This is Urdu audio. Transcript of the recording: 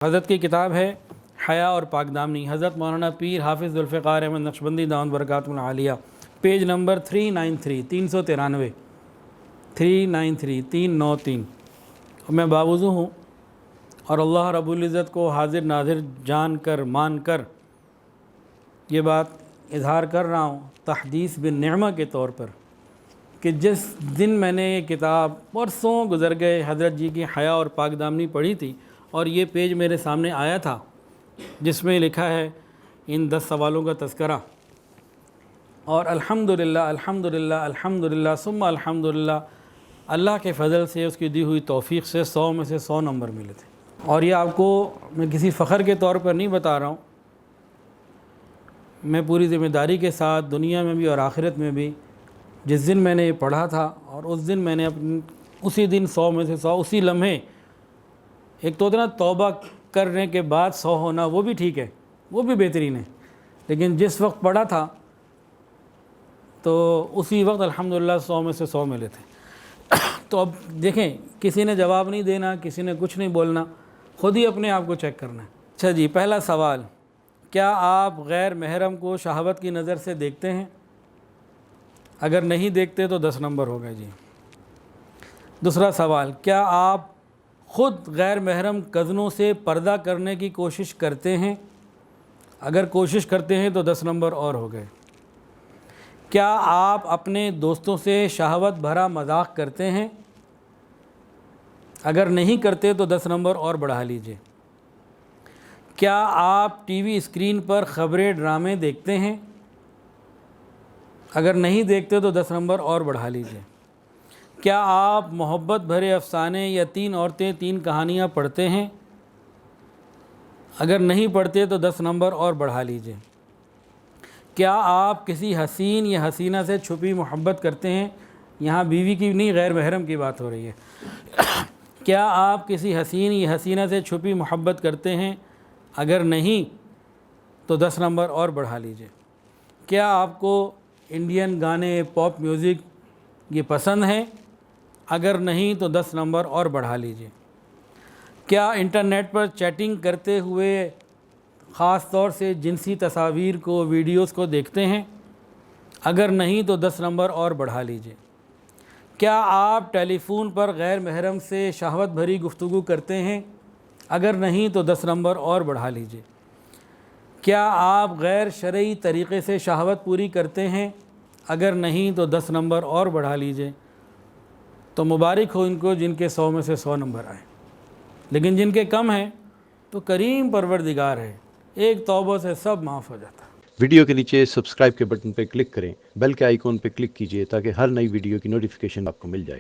حضرت کی کتاب ہے حیا اور پاک دامنی، حضرت مولانا پیر حافظ ذوالفقار احمد نقشبندی دامت برکاتہ العالیہ، پیج نمبر 393 393 393 393۔ میں باوضو ہوں اور اللہ رب العزت کو حاضر ناظر جان کر مان کر یہ بات اظہار کر رہا ہوں تحدیث بالنعمہ کے طور پر کہ جس دن میں نے یہ کتاب برسوں گزر گئے حضرت جی کی حیا اور پاک دامنی پڑھی تھی اور یہ پیج میرے سامنے آیا تھا جس میں لکھا ہے ان 10 سوالوں کا تذکرہ، اور الحمدللہ الحمدللہ الحمدللہ ثم الحمدللہ اللہ کے فضل سے اس کی دی ہوئی توفیق سے 100 میں سے 100 نمبر ملے تھے۔ اور یہ آپ کو میں کسی فخر کے طور پر نہیں بتا رہا ہوں، میں پوری ذمہ داری کے ساتھ دنیا میں بھی اور آخرت میں بھی جس دن میں نے یہ پڑھا تھا اور اس دن میں نے اسی دن 100 میں سے 100 اسی لمحے، ایک تو اتنا توبہ کرنے کے بعد 100 ہونا وہ بھی ٹھیک ہے، وہ بھی بہترین ہے، لیکن جس وقت پڑھا تھا تو اسی وقت الحمدللہ 100 میں سے 100 ملے تھے۔ تو اب دیکھیں، کسی نے جواب نہیں دینا، کسی نے کچھ نہیں بولنا، خود ہی اپنے آپ کو چیک کرنا ہے۔ اچھا جی، پہلا سوال، کیا آپ غیر محرم کو شہوت کی نظر سے دیکھتے ہیں؟ اگر نہیں دیکھتے تو 10 نمبر ہو گئے جی۔ دوسرا سوال، کیا آپ خود غیر محرم کزنوں سے پردہ کرنے کی کوشش کرتے ہیں؟ اگر کوشش کرتے ہیں تو 10 نمبر اور ہو گئے۔ کیا آپ اپنے دوستوں سے شہوت بھرا مذاق کرتے ہیں؟ اگر نہیں کرتے تو 10 نمبر اور بڑھا لیجئے۔ کیا آپ ٹی وی اسکرین پر خبریں ڈرامے دیکھتے ہیں؟ اگر نہیں دیکھتے تو 10 نمبر اور بڑھا لیجئے۔ کیا آپ محبت بھرے افسانے یا 3 عورتیں 3 کہانیاں پڑھتے ہیں؟ اگر نہیں پڑھتے تو 10 نمبر اور بڑھا لیجئے۔ کیا آپ کسی حسین یا حسینہ سے چھپی محبت کرتے ہیں؟ یہاں بیوی کی نہیں، غیر محرم کی بات ہو رہی ہے۔ کیا آپ کسی حسین یا حسینہ سے چھپی محبت کرتے ہیں؟ اگر نہیں تو 10 نمبر اور بڑھا لیجئے۔ کیا آپ کو انڈین گانے، پاپ میوزک یہ پسند ہیں؟ اگر نہیں تو 10 نمبر اور بڑھا لیجئے۔ کیا انٹرنیٹ پر چیٹنگ کرتے ہوئے خاص طور سے جنسی تصاویر کو، ویڈیوز کو دیکھتے ہیں؟ اگر نہیں تو 10 نمبر اور بڑھا لیجئے۔ کیا آپ ٹیلی فون پر غیر محرم سے شہوت بھری گفتگو کرتے ہیں؟ اگر نہیں تو 10 نمبر اور بڑھا لیجئے۔ کیا آپ غیر شرعی طریقے سے شہوت پوری کرتے ہیں؟ اگر نہیں تو 10 نمبر اور بڑھا لیجئے۔ تو مبارک ہو ان کو جن کے 100 میں سے 100 نمبر آئے، لیکن جن کے کم ہیں تو کریم پروردگار ہے، ایک توبہ سے سب معاف ہو جاتا ہے۔ ویڈیو کے نیچے سبسکرائب کے بٹن پہ کلک کریں، بیل کے آئیکن پہ کلک کیجئے تاکہ ہر نئی ویڈیو کی نوٹیفیکیشن آپ کو مل جائے۔